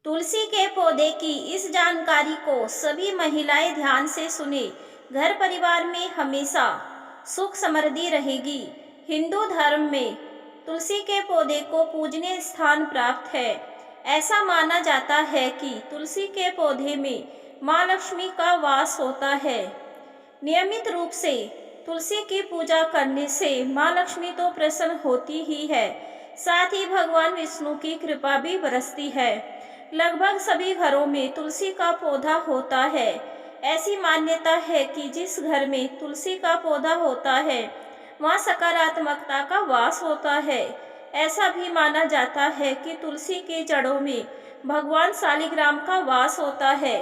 तुलसी के पौधे की इस जानकारी को सभी महिलाएं ध्यान से सुने। घर परिवार में हमेशा सुख समृद्धि रहेगी। हिंदू धर्म में तुलसी के पौधे को पूजनीय स्थान प्राप्त है। ऐसा माना जाता है कि तुलसी के पौधे में माँ लक्ष्मी का वास होता है। नियमित रूप से तुलसी की पूजा करने से माँ लक्ष्मी तो प्रसन्न होती ही है, साथ ही भगवान विष्णु की कृपा भी बरसती है। लगभग सभी घरों में तुलसी का पौधा होता है। ऐसी मान्यता है कि जिस घर में तुलसी का पौधा होता है वहाँ सकारात्मकता का वास होता है। ऐसा भी माना जाता है कि तुलसी की जड़ों में भगवान शालिग्राम का वास होता है।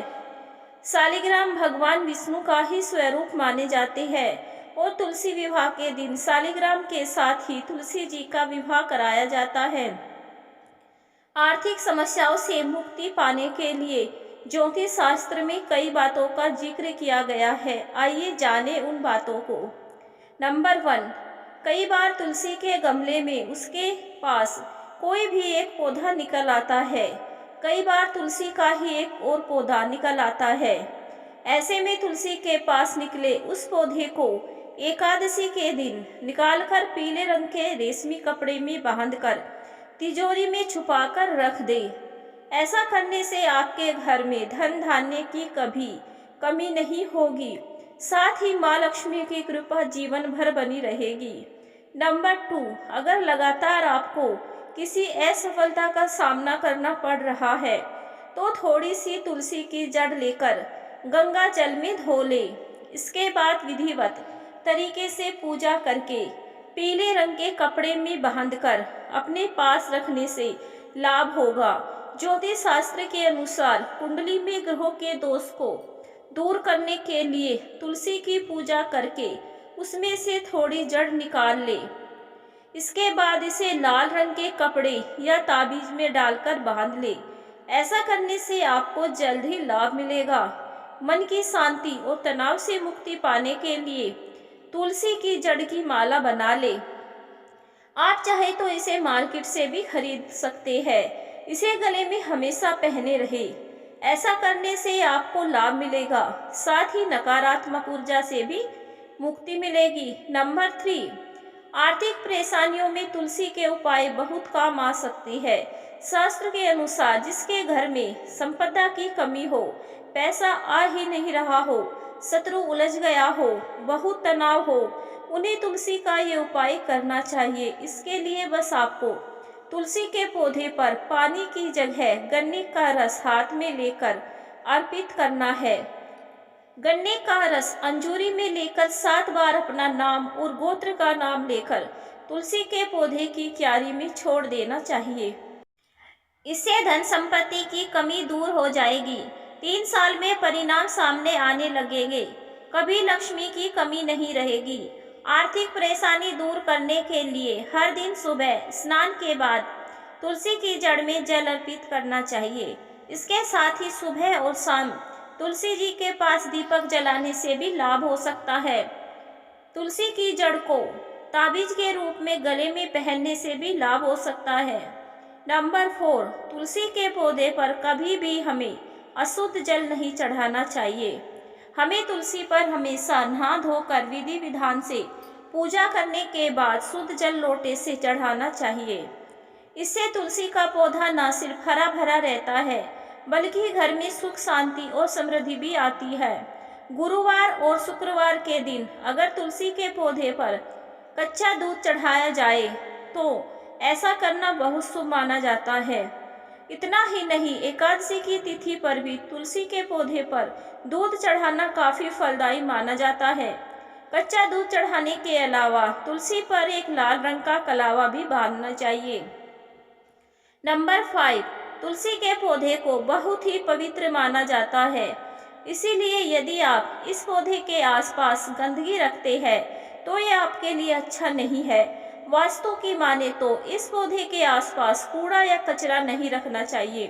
शालिग्राम भगवान विष्णु का ही स्वरूप माने जाते हैं और तुलसी विवाह के दिन शालिग्राम के साथ ही तुलसी जी का विवाह कराया जाता है। आर्थिक समस्याओं से मुक्ति पाने के लिए ज्योतिष शास्त्र में कई बातों का जिक्र किया गया है। आइए जाने उन बातों को। नंबर 1, कई बार तुलसी के गमले में उसके पास कोई भी एक पौधा निकल आता है। कई बार तुलसी का ही एक और पौधा निकल आता है। ऐसे में तुलसी के पास निकले उस पौधे को एकादशी के दिन निकालकर पीले रंग के रेशमी कपड़े में बांधकर तिजोरी में छुपाकर रख दे। ऐसा करने से आपके घर में धन धान्य की कभी कमी नहीं होगी, साथ ही माँ लक्ष्मी की कृपा जीवन भर बनी रहेगी। नंबर 2, अगर लगातार आपको किसी असफलता का सामना करना पड़ रहा है तो थोड़ी सी तुलसी की जड़ लेकर गंगा जल में धो ले। इसके बाद विधिवत तरीके से पूजा करके पीले रंग के कपड़े में बांधकर अपने पास रखने से लाभ होगा। ज्योतिष शास्त्र के अनुसार कुंडली में ग्रहों के दोष को दूर करने के लिए तुलसी की पूजा करके उसमें से थोड़ी जड़ निकाल ले। इसके बाद इसे लाल रंग के कपड़े या ताबीज में डालकर बांध ले। ऐसा करने से आपको जल्द ही लाभ मिलेगा। मन की शांति और तनाव से मुक्ति पाने के लिए तुलसी की जड़ की माला बना ले। आप चाहे तो इसे मार्केट से भी खरीद सकते हैं। इसे गले में हमेशा पहने रहे। ऐसा करने से आपको लाभ मिलेगा, साथ ही नकारात्मक ऊर्जा से भी मुक्ति मिलेगी। नंबर 3, आर्थिक परेशानियों में तुलसी के उपाय बहुत काम आ सकते हैं। शास्त्र के अनुसार जिसके घर में संपदा की कमी हो, पैसा आ ही नहीं रहा हो, शत्रु उलझ गया हो, बहुत तनाव हो, उन्हें तुलसी का ये उपाय करना चाहिए। इसके लिए बस आपको तुलसी के पौधे पर पानी की जगह गन्ने का रस हाथ में लेकर अर्पित करना है। गन्ने का रस अंजूरी में लेकर 7 बार अपना नाम और गोत्र का नाम लेकर तुलसी के पौधे की क्यारी में छोड़ देना चाहिए। इससे धन संपत्ति की कमी दूर हो जाएगी। 3 साल में परिणाम सामने आने लगेंगे। कभी लक्ष्मी की कमी नहीं रहेगी। आर्थिक परेशानी दूर करने के लिए हर दिन सुबह स्नान के बाद तुलसी की जड़ में जल अर्पित करना चाहिए। इसके साथ ही सुबह और शाम तुलसी जी के पास दीपक जलाने से भी लाभ हो सकता है। तुलसी की जड़ को ताबीज के रूप में गले में पहनने से भी लाभ हो सकता है। नंबर 4, तुलसी के पौधे पर कभी भी हमें अशुद्ध जल नहीं चढ़ाना चाहिए। हमें तुलसी पर हमेशा नहा धोकर विधि विधान से पूजा करने के बाद शुद्ध जल लोटे से चढ़ाना चाहिए। इससे तुलसी का पौधा न सिर्फ हरा भरा रहता है बल्कि घर में सुख शांति और समृद्धि भी आती है। गुरुवार और शुक्रवार के दिन अगर तुलसी के पौधे पर कच्चा दूध चढ़ाया जाए तो ऐसा करना बहुत शुभ माना जाता है। इतना ही नहीं, एकादशी की तिथि पर भी तुलसी के पौधे पर दूध चढ़ाना काफी फलदायी माना जाता है। कच्चा दूध चढ़ाने के अलावा तुलसी पर एक लाल रंग का कलावा भी बांधना चाहिए। नंबर 5, तुलसी के पौधे को बहुत ही पवित्र माना जाता है। इसीलिए यदि आप इस पौधे के आसपास गंदगी रखते हैं तो ये आपके लिए अच्छा नहीं है। वास्तु की माने तो इस पौधे के आसपास कूड़ा या कचरा नहीं रखना चाहिए।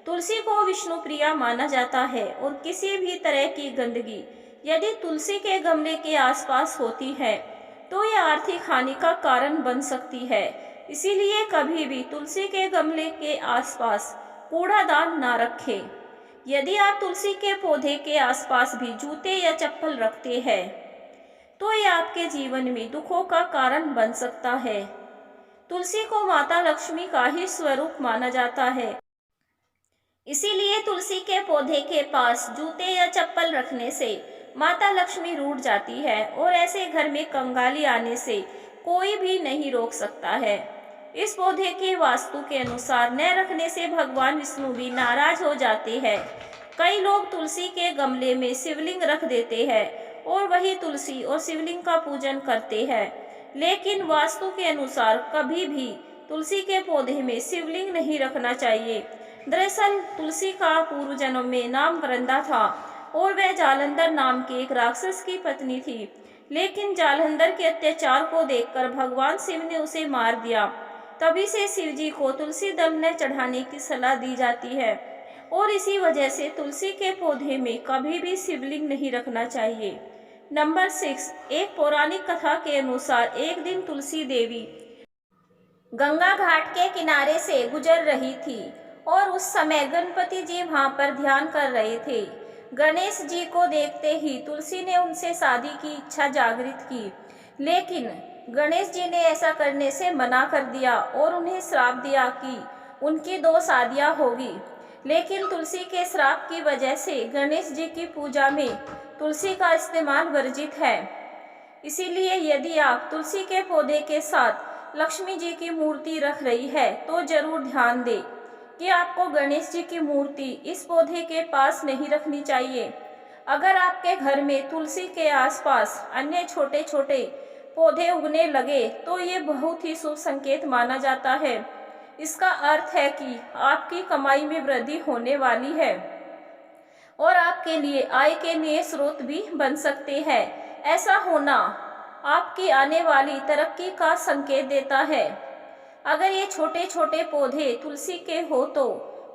तुलसी को विष्णु प्रिया माना जाता है और किसी भी तरह की गंदगी यदि तुलसी के गमले के आसपास होती है तो यह आर्थिक हानि का कारण बन सकती है। इसीलिए कभी भी तुलसी के गमले के आसपास कूड़ादान ना रखें। यदि आप तुलसी के पौधे के आसपास भी जूते या चप्पल रखते हैं तो ये आपके जीवन में दुखों का कारण बन सकता है। तुलसी को माता लक्ष्मी का ही स्वरूप माना जाता है, इसीलिए तुलसी के पौधे के पास जूते या चप्पल रखने से माता लक्ष्मी रूठ जाती है और ऐसे घर में कंगाली आने से कोई भी नहीं रोक सकता है। इस पौधे की वास्तु के अनुसार न रखने से भगवान विष्णु भी नाराज हो जाते हैं। कई लोग तुलसी के गमले में शिवलिंग रख देते हैं और वही तुलसी और शिवलिंग का पूजन करते हैं, लेकिन वास्तु के अनुसार कभी भी तुलसी के पौधे में शिवलिंग नहीं रखना चाहिए। दरअसल तुलसी का पूर्व जन्म में नाम वृंदा था और वह जालंधर नाम के एक राक्षस की पत्नी थी, लेकिन जालंधर के अत्याचार को देखकर भगवान शिव ने उसे मार दिया। तभी से शिव जी को तुलसी दल न चढ़ाने की सलाह दी जाती है और इसी वजह से तुलसी के पौधे में कभी भी शिवलिंग नहीं रखना चाहिए। नंबर 6, एक पौराणिक कथा के अनुसार एक दिन तुलसी देवी गंगा घाट के किनारे से गुजर रही थी और उस समय गणपति जी वहां पर ध्यान कर रहे थे। गणेश जी को देखते ही तुलसी ने उनसे शादी की इच्छा जागृत की, लेकिन गणेश जी ने ऐसा करने से मना कर दिया और उन्हें श्राप दिया कि उनकी 2 शादियां होगी। लेकिन तुलसी के श्राप की वजह से गणेश जी की पूजा में तुलसी का इस्तेमाल वर्जित है। इसीलिए यदि आप तुलसी के पौधे के साथ लक्ष्मी जी की मूर्ति रख रही है तो जरूर ध्यान दें कि आपको गणेश जी की मूर्ति इस पौधे के पास नहीं रखनी चाहिए। अगर आपके घर में तुलसी के आसपास अन्य छोटे छोटे पौधे उगने लगे तो ये बहुत ही शुभ संकेत माना जाता है। इसका अर्थ है कि आपकी कमाई में वृद्धि होने वाली है और आपके लिए आय के नए स्रोत भी बन सकते हैं। ऐसा होना आपकी आने वाली तरक्की का संकेत देता है। अगर ये छोटे छोटे पौधे तुलसी के हो तो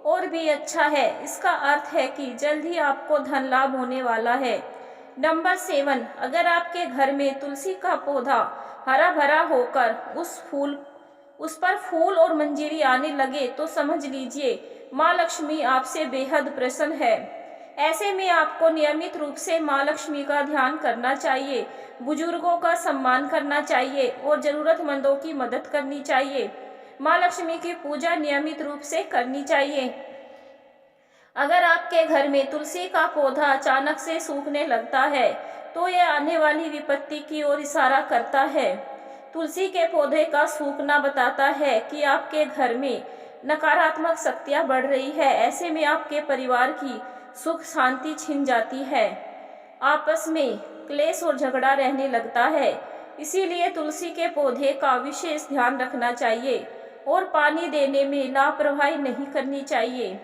और भी अच्छा है, इसका अर्थ है कि जल्द ही आपको धन लाभ होने वाला है। नंबर 7, अगर आपके घर में तुलसी का पौधा हरा भरा होकर उस पर फूल और मंजरी आने लगे तो समझ लीजिए माँ लक्ष्मी आपसे बेहद प्रसन्न है। ऐसे में आपको नियमित रूप से माँ लक्ष्मी का ध्यान करना चाहिए, बुजुर्गों का सम्मान करना चाहिए और जरूरतमंदों की मदद करनी चाहिए। माँ लक्ष्मी की पूजा नियमित रूप से करनी चाहिए। अगर आपके घर में तुलसी का पौधा अचानक से सूखने लगता है तो यह आने वाली विपत्ति की ओर इशारा करता है। तुलसी के पौधे का सूखना बताता है कि आपके घर में नकारात्मक शक्तियां बढ़ रही है। ऐसे में आपके परिवार की सुख शांति छिन जाती है, आपस में क्लेश और झगड़ा रहने लगता है। इसीलिए तुलसी के पौधे का विशेष ध्यान रखना चाहिए और पानी देने में लापरवाही नहीं करनी चाहिए।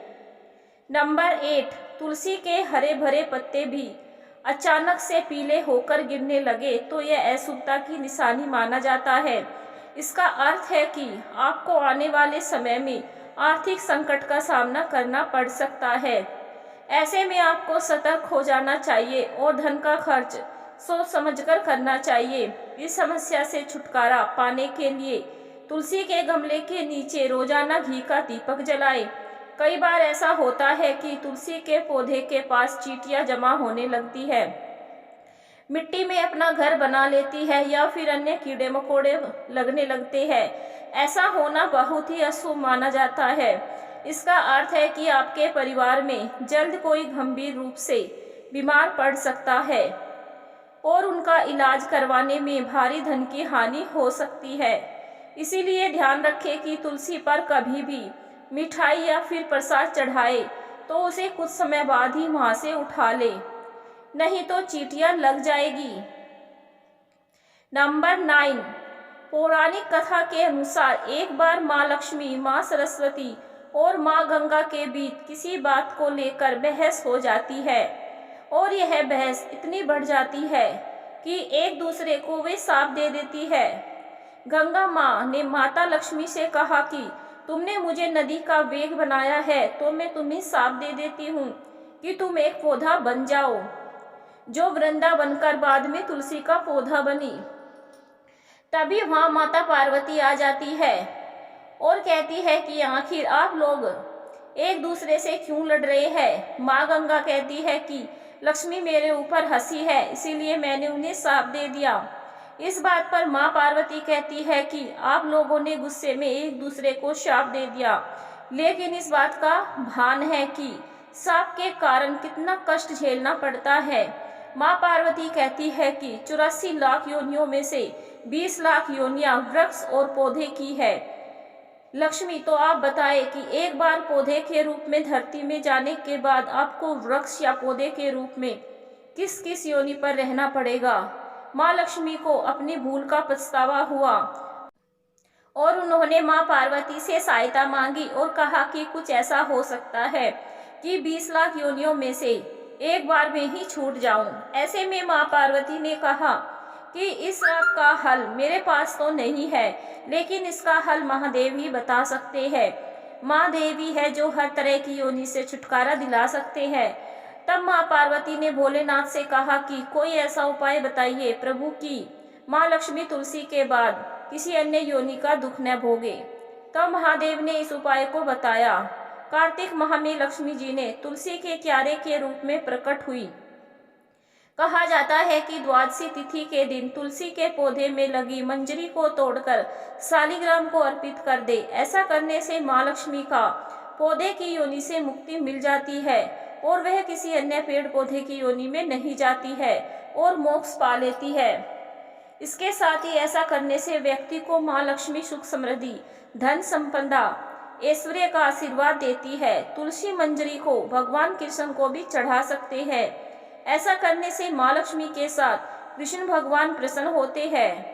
नंबर 8, तुलसी के हरे भरे पत्ते भी अचानक से पीले होकर गिरने लगे तो यह अशुभता की निशानी माना जाता है। इसका अर्थ है कि आपको आने वाले समय में आर्थिक संकट का सामना करना पड़ सकता है। ऐसे में आपको सतर्क हो जाना चाहिए और धन का खर्च सोच समझकर करना चाहिए। इस समस्या से छुटकारा पाने के लिए तुलसी के गमले के नीचे रोजाना घी का दीपक जलाएं। कई बार ऐसा होता है कि तुलसी के पौधे के पास चींटियां जमा होने लगती है, मिट्टी में अपना घर बना लेती है या फिर अन्य कीड़े मकोड़े लगने लगते हैं। ऐसा होना बहुत ही अशुभ माना जाता है। इसका अर्थ है कि आपके परिवार में जल्द कोई गंभीर रूप से बीमार पड़ सकता है और उनका इलाज करवाने में भारी धन की हानि हो सकती है। इसीलिए ध्यान रखें कि तुलसी पर कभी भी मिठाई या फिर प्रसाद चढ़ाए तो उसे कुछ समय बाद ही वहां से उठा ले, नहीं तो चींटियां लग जाएगी। नंबर 9, पौराणिक कथा के अनुसार एक बार माँ लक्ष्मी, माँ सरस्वती और माँ गंगा के बीच किसी बात को लेकर बहस हो जाती है और यह बहस इतनी बढ़ जाती है कि एक दूसरे को वे शाप दे देती है। गंगा माँ ने माता लक्ष्मी से कहा कि तुमने मुझे नदी का वेग बनाया है तो मैं तुम्हें शाप दे देती हूँ कि तुम एक पौधा बन जाओ, जो वृंदा बनकर बाद में तुलसी का पौधा बनी। तभी वहाँ माता पार्वती आ जाती है और कहती है कि आखिर आप लोग एक दूसरे से क्यों लड़ रहे हैं? माँ गंगा कहती है कि लक्ष्मी मेरे ऊपर हंसी है, इसीलिए मैंने उन्हें श्राप दे दिया। इस बात पर माँ पार्वती कहती है कि आप लोगों ने गुस्से में एक दूसरे को श्राप दे दिया, लेकिन इस बात का भान है कि श्राप के कारण कितना कष्ट झेलना पड़ता है। माँ पार्वती कहती है कि 84 लाख योनियों में से 20 लाख योनियां वृक्ष और पौधे की है। लक्ष्मी, तो आप बताए कि एक बार पौधे के रूप में धरती में जाने के बाद आपको वृक्ष या पौधे के रूप में किस किस योनि पर रहना पड़ेगा? माँ लक्ष्मी को अपनी भूल का पछतावा हुआ और उन्होंने माँ पार्वती से सहायता मांगी और कहा कि कुछ ऐसा हो सकता है कि 20 लाख योनियों में से एक बार में ही छूट जाऊं। ऐसे में माँ पार्वती ने कहा कि इस श्राप का हल मेरे पास तो नहीं है, लेकिन इसका हल महादेव ही बता सकते हैं। महादेव ही है जो हर तरह की योनि से छुटकारा दिला सकते हैं। तब माँ पार्वती ने भोलेनाथ से कहा कि कोई ऐसा उपाय बताइए प्रभु कि माँ लक्ष्मी तुलसी के बाद किसी अन्य योनि का दुख न भोगे। तब महादेव ने इस उपाय को बताया। कार्तिक माह में लक्ष्मी जी ने तुलसी के क्यारे के रूप में प्रकट हुई। कहा जाता है कि द्वादशी तिथि के दिन तुलसी के पौधे में लगी मंजरी को तोड़कर शालिग्राम को अर्पित कर दे। ऐसा करने से माँ लक्ष्मी का पौधे की योनि से मुक्ति मिल जाती है और वह किसी अन्य पेड़ पौधे की योनि में नहीं जाती है और मोक्ष पा लेती है। इसके साथ ही ऐसा करने से व्यक्ति को माँ लक्ष्मी सुख समृद्धि, धन संपदा, ऐश्वर्य का आशीर्वाद देती है। तुलसी मंजरी को भगवान कृष्ण को भी चढ़ा सकते हैं। ऐसा करने से माँ लक्ष्मी के साथ कृष्ण भगवान प्रसन्न होते हैं।